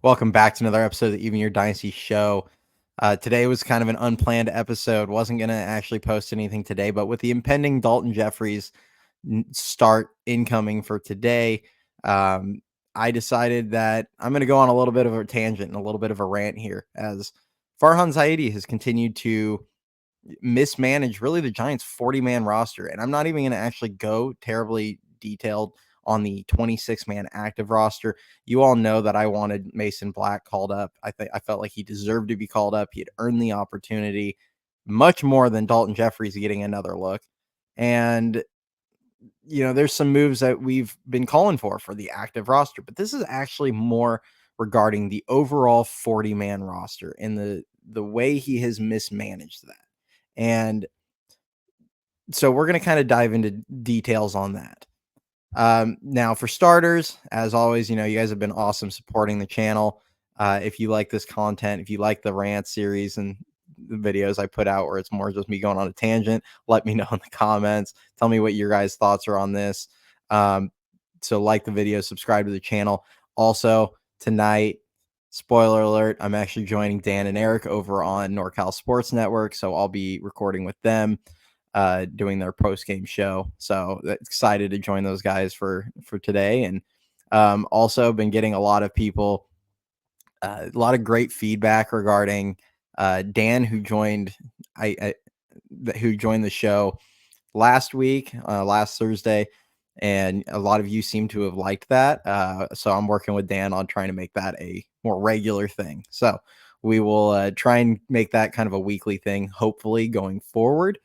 Welcome back to another episode of the Even Your Dynasty show. Today was kind of an unplanned episode. Wasn't going to actually post anything today, but with the impending Dalton Jeffries start incoming for today, um, I decided that I'm going to go on a little bit of a tangent and a little bit of a rant here as Farhan Zaidi has continued to mismanage really the Giants' 40-man roster. And I'm not even going to actually go terribly detailed on the 26-man active roster. You all know that I wanted Mason Black called up. I felt like he deserved to be called up. He had earned the opportunity much more than Dalton Jeffries getting another look. And there's some moves that we've been calling for the active roster, but this is actually more regarding the overall 40-man roster and the way he has mismanaged that. And so we're going to kind of dive into details on that. Now, for starters, as always, you guys have been awesome supporting the channel. If you like this content, if you like the rant series and the videos I put out where it's more just me going on a tangent, let me know in the comments. Tell me what your guys' thoughts are on this. So like the video, subscribe to the channel. Also, tonight, spoiler alert, I'm actually joining Dan and Eric over on NorCal Sports Network. So I'll be recording with them doing their post game show. So excited to join those guys for today. And also been getting a lot of people, a lot of great feedback regarding Dan, who joined who joined the show last week, last Thursday. And a lot of you seem to have liked that. So I'm working with Dan on trying to make that a more regular thing. So we will try and make that kind of a weekly thing, hopefully going forward.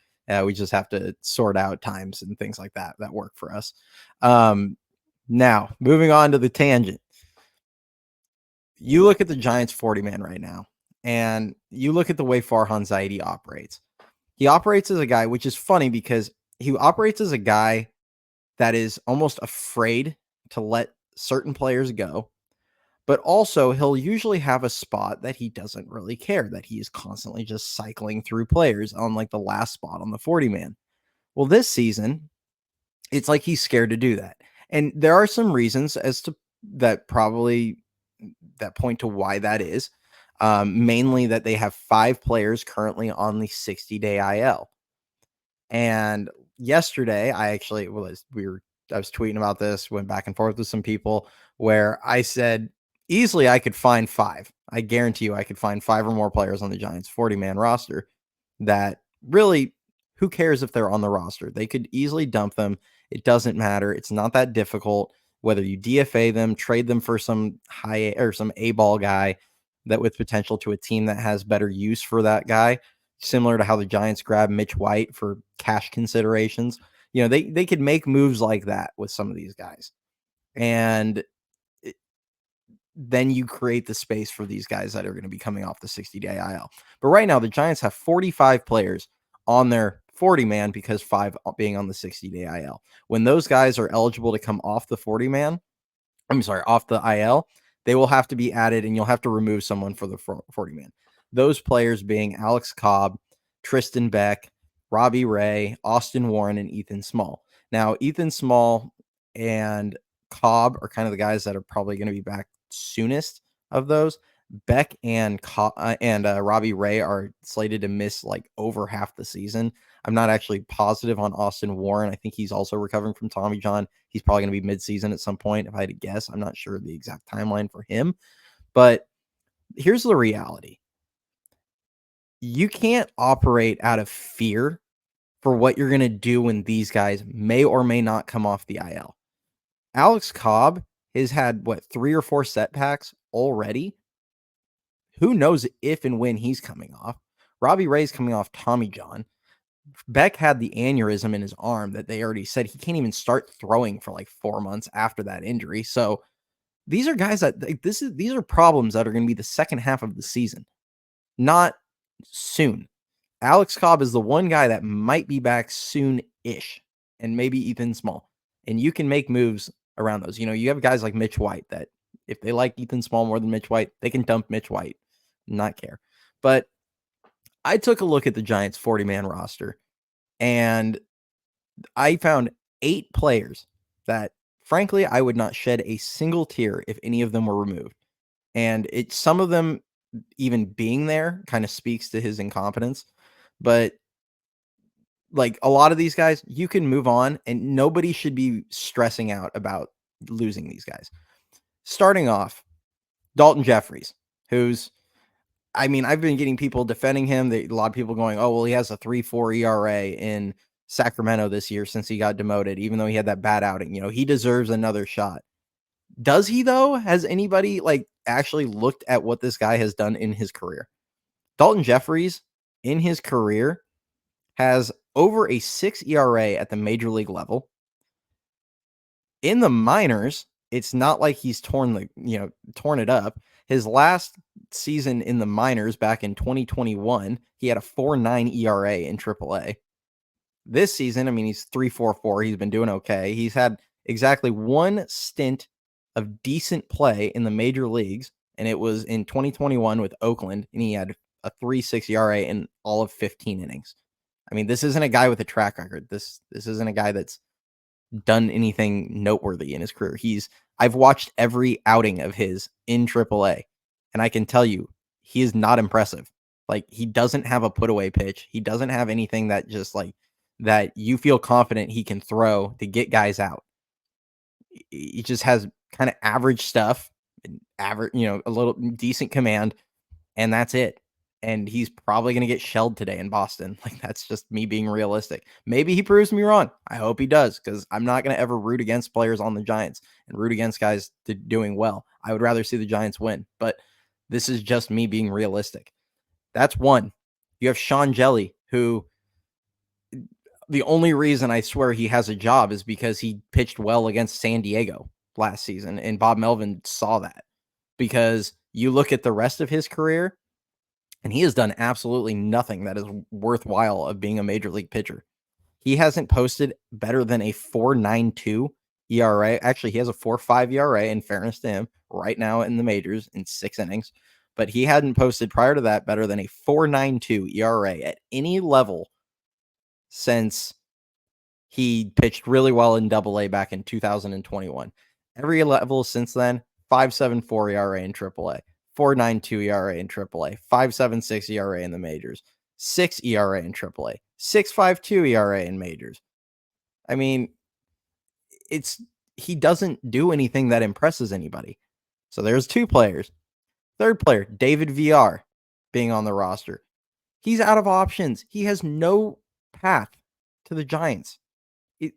We just have to sort out times and things like that work for us. Now, moving on to the tangent. You look at the Giants 40-man right now, and you look at the way Farhan Zaidi operates. He operates as a guy, which is funny because he operates as a guy that is almost afraid to let certain players go, but also he'll usually have a spot that he doesn't really care, that he is constantly just cycling through players on like the last spot on the 40-man. Well, this season, it's like he's scared to do that. And there are some reasons as to that probably that point to why that is. Mainly that they have 5 players currently on the 60-day IL. And yesterday, I was tweeting about this, went back and forth with some people where I said easily I could find 5. I guarantee you I could find 5 or more players on the Giants 40-man roster that really, who cares if they're on the roster? They could easily dump them. It doesn't matter. It's not that difficult. Whether you DFA them, trade them for some high or some A-ball guy that with potential to a team that has better use for that guy, similar to how the Giants grabbed Mitch White for cash considerations. They could make moves like that with some of these guys. And then you create the space for these guys that are going to be coming off the 60-day IL. But right now, the Giants have 45 players on their 40-man because 5 being on the 60-day IL. When those guys are eligible to come off the 40-man, off the IL, they will have to be added and you'll have to remove someone for the 40-man. Those players being Alex Cobb, Tristan Beck, Robbie Ray, Austin Warren, and Ethan Small. Now, Ethan Small and Cobb are kind of the guys that are probably going to be back soonest of those. Beck and Robbie Ray are slated to miss like over half the season. I'm not actually positive on Austin Warren. I think he's also recovering from Tommy John. He's probably going to be midseason at some point, if I had to guess. I'm not sure the exact timeline for him. But here's the reality. You can't operate out of fear for what you're going to do when these guys may or may not come off the IL. Alex Cobb has had, 3 or 4 setbacks already? Who knows if and when he's coming off? Robbie Ray's coming off Tommy John. Beck had the aneurysm in his arm that they already said he can't even start throwing for like 4 months after that injury. So these are guys that these are problems that are going to be the second half of the season, not soon. Alex Cobb is the one guy that might be back soon-ish, and maybe Ethan Small. And you can make moves around those. You have guys like Mitch White that if they like Ethan Small more than Mitch White, they can dump Mitch White, not care. But I took a look at the Giants 40-man roster, and I found 8 players that, frankly, I would not shed a single tear if any of them were removed. And some of them even being there kind of speaks to his incompetence. But like a lot of these guys, you can move on and nobody should be stressing out about losing these guys. Starting off, Dalton Jeffries, who's I mean, I've been getting people defending him. A lot of people going, "Oh, well, he has a 3.4 ERA in Sacramento this year since he got demoted, even though he had that bad outing. He deserves another shot." Does he though? Has anybody like actually looked at what this guy has done in his career? Dalton Jeffries in his career has over a 6 ERA at the major league level. In the minors, it's not like he's torn it up. His last season in the minors back in 2021, he had a 4.9 ERA in AAA. This season, I mean, he's 3.44. He's been doing okay. He's had exactly one stint of decent play in the major leagues, and it was in 2021 with Oakland, and he had a 3.6 ERA in all of 15 innings. I mean, this isn't a guy with a track record. This isn't a guy that's done anything noteworthy in his career. I've watched every outing of his in AAA, and I can tell you he is not impressive. Like, he doesn't have a put away pitch. He doesn't have anything that just like that you feel confident he can throw to get guys out. He just has kind of average stuff, average, a little decent command, and that's it. And he's probably going to get shelled today in Boston. Like, that's just me being realistic. Maybe he proves me wrong. I hope he does, because I'm not going to ever root against players on the Giants and root against guys doing well. I would rather see the Giants win, but this is just me being realistic. That's one. You have Sean Jelly, who the only reason I swear he has a job is because he pitched well against San Diego last season, and Bob Melvin saw that. Because you look at the rest of his career, and he has done absolutely nothing that is worthwhile of being a major league pitcher. He hasn't posted better than a 4.92 ERA. Actually, he has a 4.5 ERA, in fairness to him, right now in the majors in 6 innings. But he hadn't posted prior to that better than a 4.92 ERA at any level since he pitched really well in Double-A back in 2021. Every level since then, 5.74 ERA in Triple-A. 4.92 ERA in AAA, 5.76 ERA in the majors, 6 ERA in AAA, 6.52 ERA in majors. I mean, he doesn't do anything that impresses anybody. So there's 2 players. Third player, David VR, being on the roster. He's out of options. He has no path to the Giants.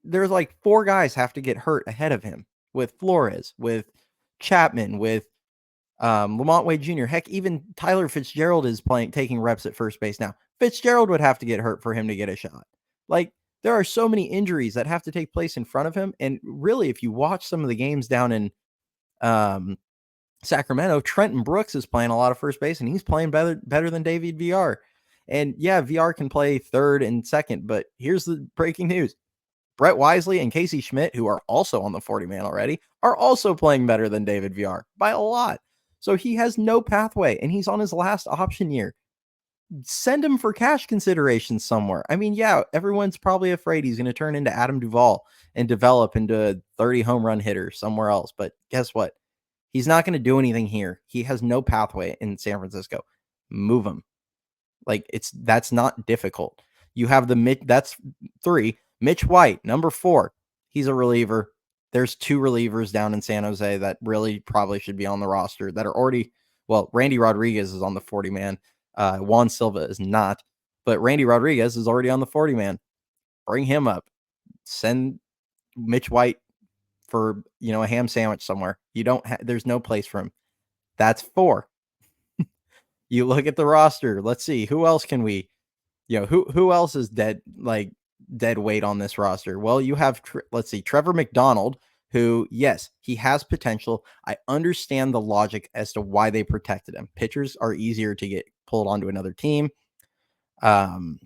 There's like 4 guys have to get hurt ahead of him, with Flores, with Chapman, with Lamont Wade Jr. Heck, even Tyler Fitzgerald is taking reps at first base now. Fitzgerald would have to get hurt for him to get a shot. Like, there are so many injuries that have to take place in front of him. And really, if you watch some of the games down in Sacramento, Trenton Brooks is playing a lot of first base, and he's playing better than David VR. And yeah, VR can play third and second, but here's the breaking news. Brett Wisely and Casey Schmidt, who are also on the 40-man already, are also playing better than David VR by a lot. So he has no pathway, and he's on his last option year. Send him for cash consideration somewhere. I mean, yeah, everyone's probably afraid he's going to turn into Adam Duvall and develop into a 30 home run hitter somewhere else. But guess what? He's not going to do anything here. He has no pathway in San Francisco. Move him. Like, that's not difficult. You have that's 3. Mitch White, number 4. He's a reliever. There's 2 relievers down in San Jose that really probably should be on the roster that are already, well, Randy Rodriguez is on the 40-man. Juan Silva is not, but Randy Rodriguez is already on the 40-man. Bring him up. Send Mitch White for, a ham sandwich somewhere. There's no place for him. That's 4. You look at the roster. Let's see. Who else can we, who else is dead weight on this roster? Well, you have, let's see, Trevor McDonald, who, yes, he has potential. I understand the logic as to why they protected him. Pitchers are easier to get pulled onto another team, because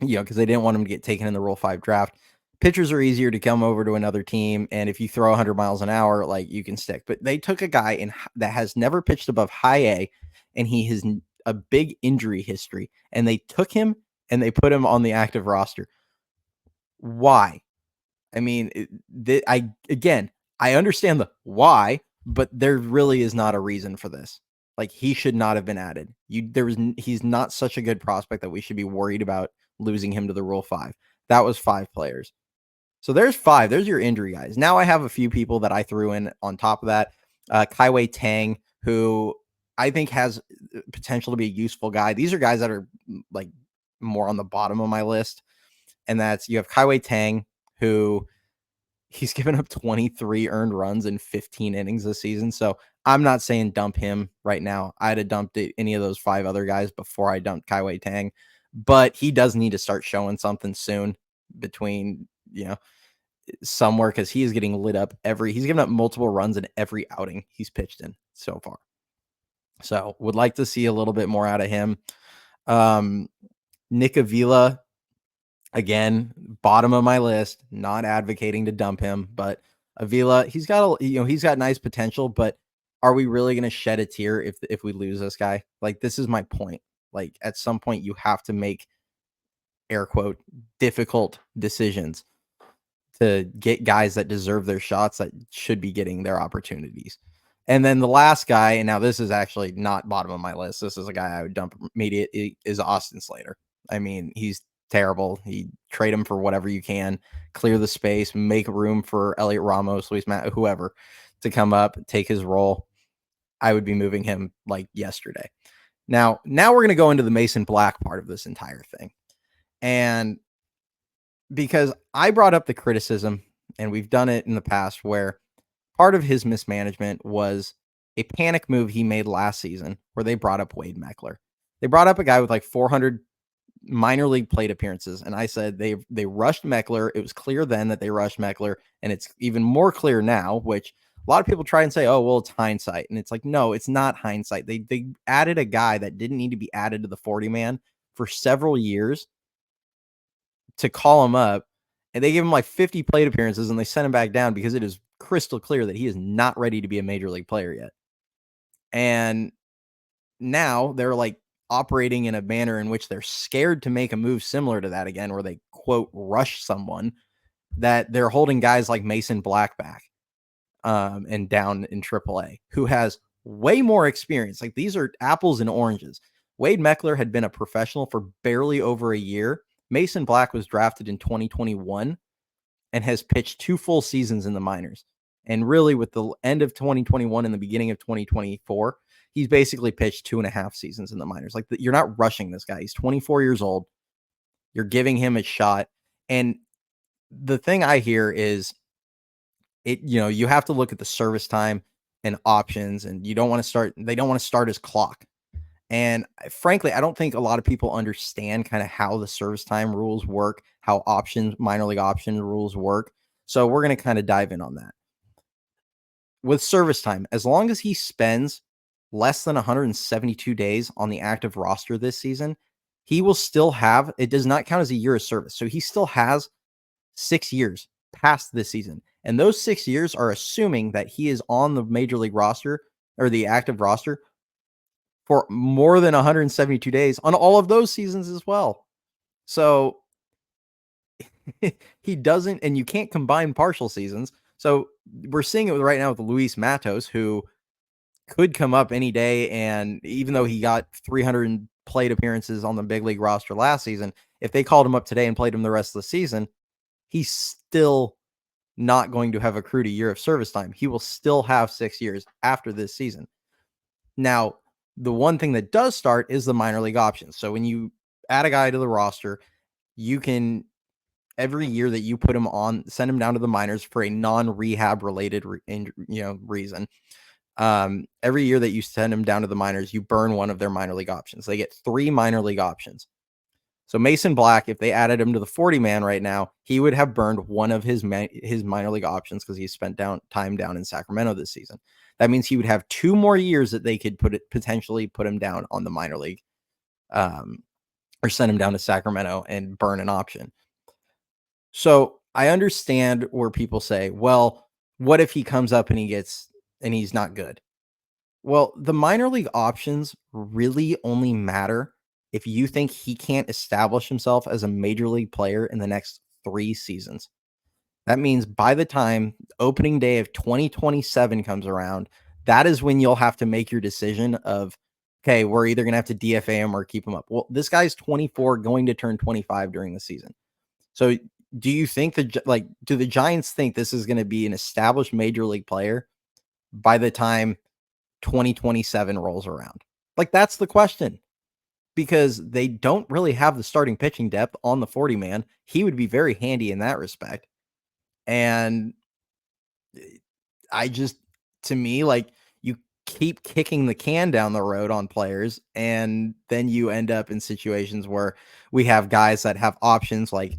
they didn't want him to get taken in the Rule 5 draft. Pitchers are easier to come over to another team, and if you throw 100 miles an hour, like, you can stick. But they took a guy that has never pitched above high A, and he has a big injury history, and they took him and they put him on the active roster. Why? I mean, I understand the why, but there really is not a reason for this. Like, he should not have been added. He's not such a good prospect that we should be worried about losing him to the Rule 5. That was 5 players. So there's 5. There's your injury guys. Now I have a few people that I threw in on top of that. Kaiwei Tang, who I think has potential to be a useful guy. These are guys that are like more on the bottom of my list. And that's, you have Kaiwei Tang, who he's given up 23 earned runs in 15 innings this season. So I'm not saying dump him right now. I'd have dumped any of those 5 other guys before I dumped Kaiwei Tang, but he does need to start showing something soon between, somewhere, because he is getting lit up he's given up multiple runs in every outing he's pitched in so far. So would like to see a little bit more out of him. Nick Avila, again, bottom of my list, not advocating to dump him, but Avila, he's got nice potential, but are we really going to shed a tear if we lose this guy? Like, this is my point. Like, at some point you have to make, air quote, difficult decisions to get guys that deserve their shots, that should be getting their opportunities. And then the last guy, and now this is actually not bottom of my list, this is a guy I would dump immediately, is Austin Slater. I mean, he's terrible. He trade him for whatever you can, clear the space, make room for Elliot Ramos, Luis Matt, whoever, to come up, take his role. I would be moving him like yesterday. Now we're going to go into the Mason Black part of this entire thing. And because I brought up the criticism, and we've done it in the past, where part of his mismanagement was a panic move he made last season where they brought up Wade Meckler. They brought up a guy with like 400 minor league plate appearances, and I said they rushed Meckler. It was clear then that they rushed Meckler, and it's even more clear now, which a lot of people try and say, oh, well, it's hindsight. And it's like, no, it's not hindsight. They added a guy that didn't need to be added to the 40-man for several years to call him up, and they gave him like 50 plate appearances, and they sent him back down because it is crystal clear that he is not ready to be a major league player yet. And now they're like operating in a manner in which they're scared to make a move similar to that again, where they quote rush someone, that they're holding guys like Mason Black back and down in AAA, who has way more experience. Like, these are apples and oranges. Wade Meckler had been a professional for barely over a year. Mason Black was drafted in 2021 and has pitched 2 full seasons in the minors. And really, with the end of 2021 and the beginning of 2024, he's basically pitched 2.5 seasons in the minors. Like, you're not rushing this guy. He's 24 years old. You're giving him a shot. And the thing I hear is, you have to look at the service time and options, and they don't want to start his clock. And frankly, I don't think a lot of people understand kind of how the service time rules work, how minor league option rules work. So we're going to kind of dive in on that. With service time, as long as he spends less than 172 days on the active roster this season, he will still have, it does not count as a year of service. So he still has 6 years past this season. And those 6 years are assuming that he is on the major league roster, or the active roster, for more than 172 days on all of those seasons as well. So he doesn't, and you can't combine partial seasons. So we're seeing it right now with Luis Matos, who could come up any day. And even though he got 300 plate appearances on the big league roster last season, if they called him up today and played him the rest of the season, he's still not going to have accrued a year of service time. He will still have 6 years after this season. Now, the one thing that does start is the minor league options. So when you add a guy to the roster, you can, every year that you put him on, send him down to the minors for a non-rehab related reason. Every year that you send him down to the minors, you burn one of their minor league options. They get 3 minor league options. So Mason Black, if they added him to the 40-man right now, he would have burned one of his minor league options because he spent time down in Sacramento this season. That means he would have 2 more years that they could potentially put him down on the minor league, or send him down to Sacramento and burn an option. So I understand where people say, well, what if he comes up and he's not good? Well, the minor league options really only matter if you think he can't establish himself as a major league player in the next 3 seasons. That means by the time opening day of 2027 comes around, that is when you'll have to make your decision of, okay, we're either going to have to DFA him or keep him up. Well, this guy's 24, going to turn 25 during the season. So do you think do the Giants think this is going to be an established major league player by the time 2027 rolls around? Like, that's the question, because they don't really have the starting pitching depth on the 40 man. He would be very handy in that respect. And I just, to me, like, you keep kicking the can down the road on players, and then you end up in situations where we have guys that have options like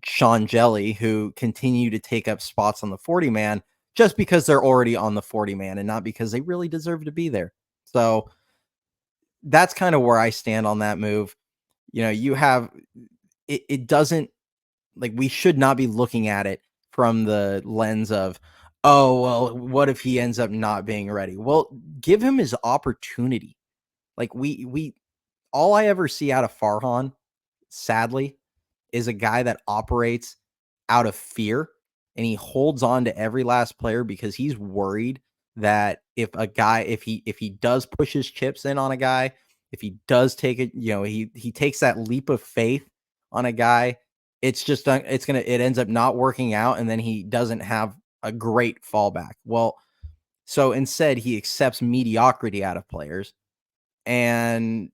Sean Jelly, who continue to take up spots on the 40 man just because they're already on the 40 man and not because they really deserve to be there. So that's kind of where I stand on that move. You have it doesn't, like, we should not be looking at it from the lens of, oh, well, what if he ends up not being ready? Well, give him his opportunity. Like, we all I ever see out of Farhan, sadly, is a guy that operates out of fear, and he holds on to every last player because he's worried that if he does push his chips in on a guy, if he does take it, he takes that leap of faith on a guy, it ends up not working out, and then he doesn't have a great fallback. Well, so instead he accepts mediocrity out of players, and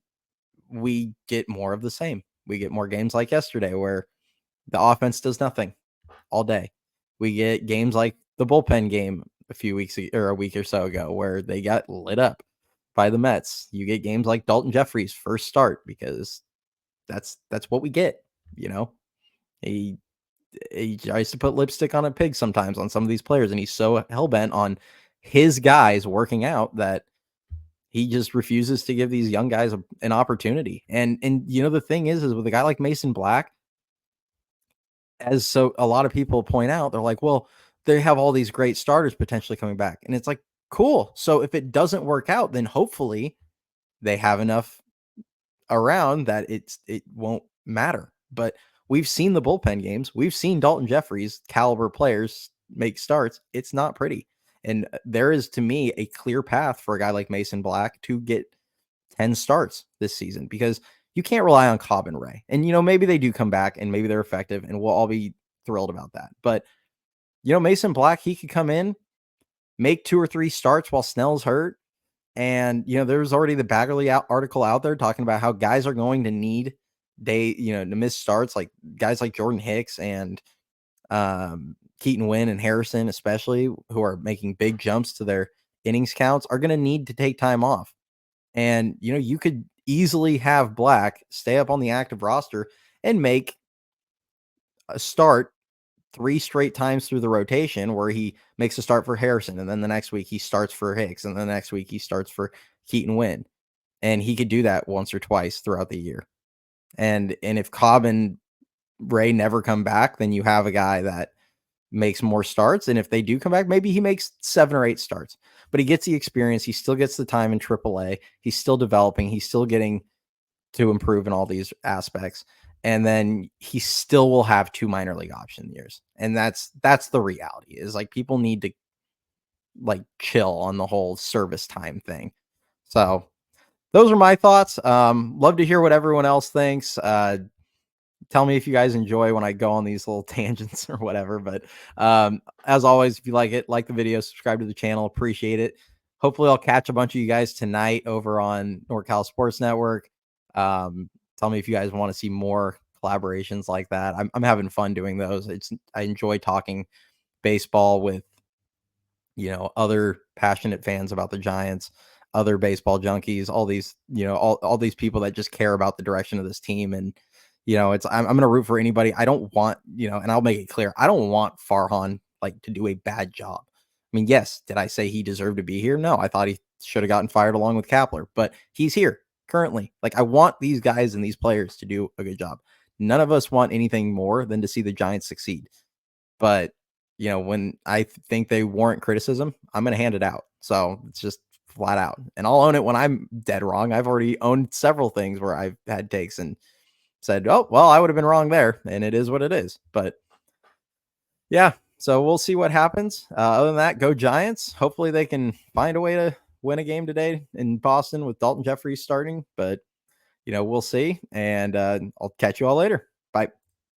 we get more of the same. We get more games like yesterday where the offense does nothing all day. We get games like the bullpen game a week or so ago where they got lit up by the Mets. You get games like Dalton Jeffries' first start because that's what we get. You know, he he tries to put lipstick on a pig sometimes on some of these players, and he's so hell bent on his guys working out that he just refuses to give these young guys an opportunity. And the thing is with a guy like Mason Black, as so a lot of people point out, they're like, well, they have all these great starters potentially coming back. And it's like, cool. So if it doesn't work out, then hopefully they have enough around that it won't matter. But we've seen the bullpen games. We've seen Dalton Jeffries caliber players make starts. It's not pretty. And there is, to me, a clear path for a guy like Mason Black to get 10 starts this season, because you can't rely on Cobb and Ray. And, maybe they do come back and maybe they're effective and we'll all be thrilled about that. But, Mason Black, he could come in, make 2 or 3 starts while Snell's hurt. And, there's already the Baggerly article out there talking about how guys are going to need to miss starts, like guys like Jordan Hicks and Keaton Wynn and Harrison, especially, who are making big jumps to their innings counts, are going to need to take time off. And, you could easily have Black stay up on the active roster and make a start 3 straight times through the rotation where he makes a start for Harrison. And then the next week he starts for Hicks. And then the next week he starts for Keaton Wynn. And he could do that once or twice throughout the year. And if Cobb and Ray never come back, then you have a guy that makes more starts. And if they do come back, maybe he makes 7 or 8 starts, but he gets the experience. He still gets the time in AAA. He's still developing. He's still getting to improve in all these aspects. And then he still will have 2 minor league option years. And that's the reality, is like, people need to like chill on the whole service time thing. So those are my thoughts. Love to hear what everyone else thinks. Tell me if you guys enjoy when I go on these little tangents or whatever. But as always, if you like it, like the video, subscribe to the channel. Appreciate it. Hopefully I'll catch a bunch of you guys tonight over on NorCal Sports Network. Tell me if you guys want to see more collaborations like that. I'm having fun doing those. I enjoy talking baseball with other passionate fans about the Giants, other baseball junkies, all these, all these people that just care about the direction of this team. And, I'm going to root for anybody. I don't want, and I'll make it clear, I don't want Farhan to do a bad job. I mean, yes, did I say he deserved to be here? No, I thought he should have gotten fired along with Kapler, but he's here currently. I want these guys and these players to do a good job. None of us want anything more than to see the Giants succeed. But when I think they warrant criticism, I'm going to hand it out. So it's just flat out. And I'll own it when I'm dead wrong. I've already owned several things where I've had takes and said, oh, well, I would have been wrong there. And it is what it is. But Yeah, so we'll see what happens. Other than that, go Giants. Hopefully they can find a way to win a game today in Boston with Dalton Jeffries starting, but we'll see. And I'll catch you all later.